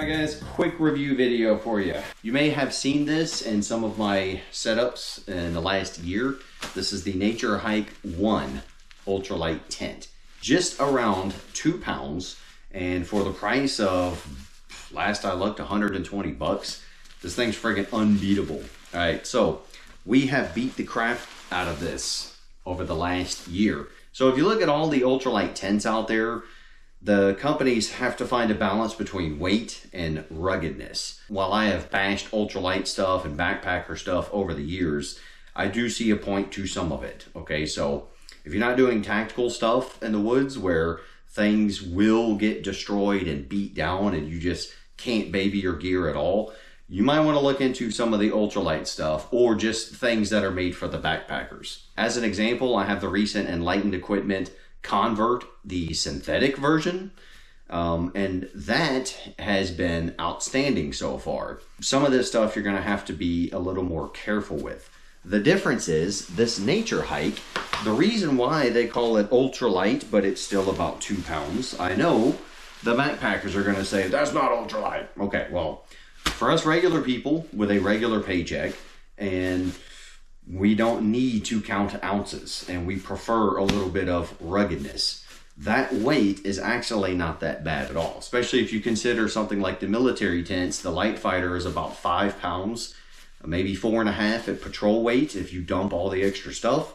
Alright guys, quick review video for you. You may have seen this in some of my setups in the last year. This is the Naturehike 1 ultralight tent. Just around 2 pounds, and for the price of, last I looked, 120 bucks. This thing's friggin' unbeatable. Alright, so we have beat the crap out of this over the last year. So if you look at all the ultralight tents out there, the companies have to find a balance between weight and ruggedness. While I have bashed ultralight stuff and backpacker stuff over the years, I do see a point to some of it. Okay, so if you're not doing tactical stuff in the woods where things will get destroyed and beat down and you just can't baby your gear at all, you might want to look into some of the ultralight stuff or just things that are made for the backpackers. As an example, I have the recent Enlightened Equipment Convert, the synthetic version, and that has been outstanding so far. Some of this stuff you're going to have to be a little more careful with. The difference is this Naturehike, the reason why they call it ultralight, but it's still about 2 pounds. I know the backpackers are going to say, that's not ultralight. Okay, well, for us regular people with a regular paycheck, and we don't need to count ounces, and we prefer a little bit of ruggedness. That weight is actually not that bad at all, especially if you consider something like the military tents. The light fighter is about 5 pounds, maybe 4.5 at patrol weight if you dump all the extra stuff.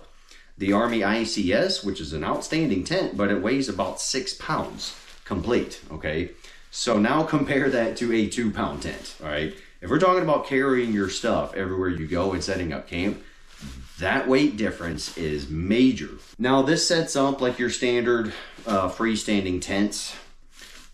The Army ICS, which is an outstanding tent, but it weighs about 6 pounds complete, okay? So now compare that to a 2 pound tent, all right? If we're talking about carrying your stuff everywhere you go and setting up camp, that weight difference is major. Now this sets up like your standard freestanding tents.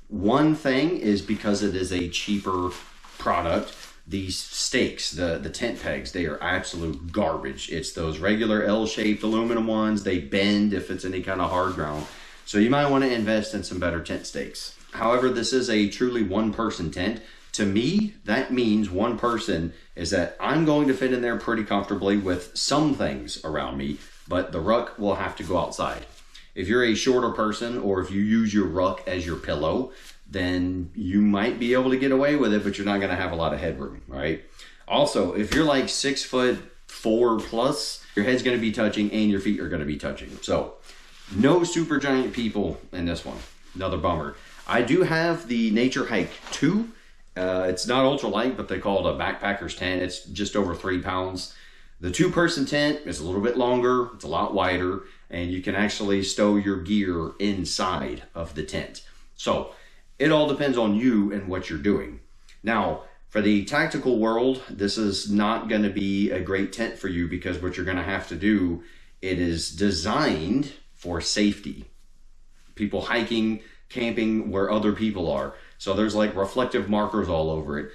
One thing is because it is a cheaper product, these stakes, the tent pegs, they are absolute garbage. It's those regular L-shaped aluminum ones. They bend if it's any kind of hard ground. So you might want to invest in some better tent stakes. However, this is a truly one-person tent. To me, that means one person is that I'm going to fit in there pretty comfortably with some things around me, but the ruck will have to go outside. If you're a shorter person, or if you use your ruck as your pillow, then you might be able to get away with it, but you're not going to have a lot of headroom, right? Also, if you're like 6'4" plus, your head's going to be touching and your feet are going to be touching. So no super giant people in this one. Another bummer. I do have the Naturehike 2. It's not ultralight, but they call it a backpacker's tent. It's just over 3 pounds. The 2-person tent is a little bit longer. It's a lot wider, and you can actually stow your gear inside of the tent. So it all depends on you and what you're doing. Now, for the tactical world, this is not going to be a great tent for you because what you're going to have to do, it is designed for safety. People hiking, camping where other people are. So there's like reflective markers all over it.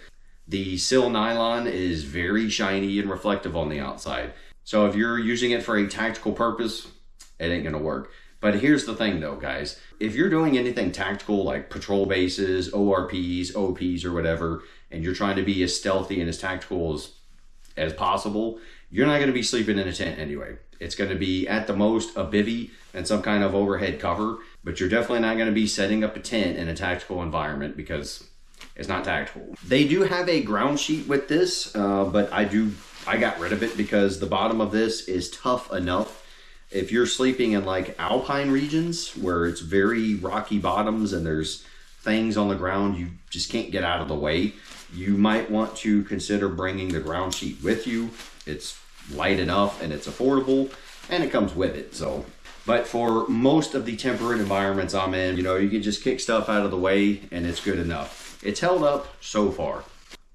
The sill nylon is very shiny and reflective on the outside. So if you're using it for a tactical purpose, it ain't gonna work. But here's the thing though, guys. If you're doing anything tactical like patrol bases, ORPs, OPs, or whatever, and you're trying to be as stealthy and as tactical as possible, you're not gonna be sleeping in a tent anyway. It's gonna be at the most a bivvy and some kind of overhead cover, but you're definitely not gonna be setting up a tent in a tactical environment because it's not tactical. They do have a ground sheet with this, but I got rid of it because the bottom of this is tough enough. If you're sleeping in like alpine regions where it's very rocky bottoms and there's things on the ground you just can't get out of the way, you might want to consider bringing the ground sheet with you. It's light enough and it's affordable and it comes with it. So, but for most of the temperate environments I'm in, you know, you can just kick stuff out of the way and it's good enough. It's held up so far.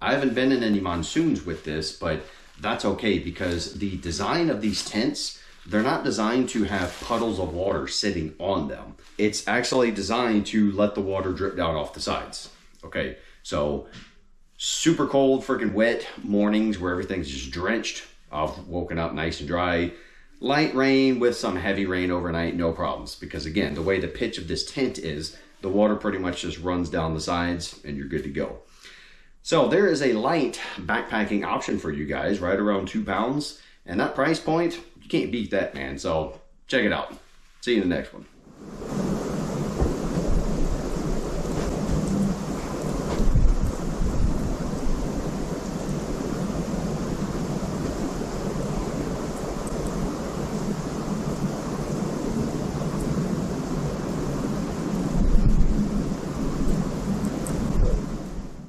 I haven't been in any monsoons with this, but that's okay because the design of these tents, they're not designed to have puddles of water sitting on them. It's actually designed to let the water drip down off the sides. Okay, so super cold, freaking wet mornings where everything's just drenched. I've woken up nice and dry. Light rain with some heavy rain overnight, no problems. Because again, the way the pitch of this tent is, the water pretty much just runs down the sides and you're good to go. So there is a light backpacking option for you guys, right around 2 pounds. And that price point, you can't beat that, man. So check it out. See you in the next one.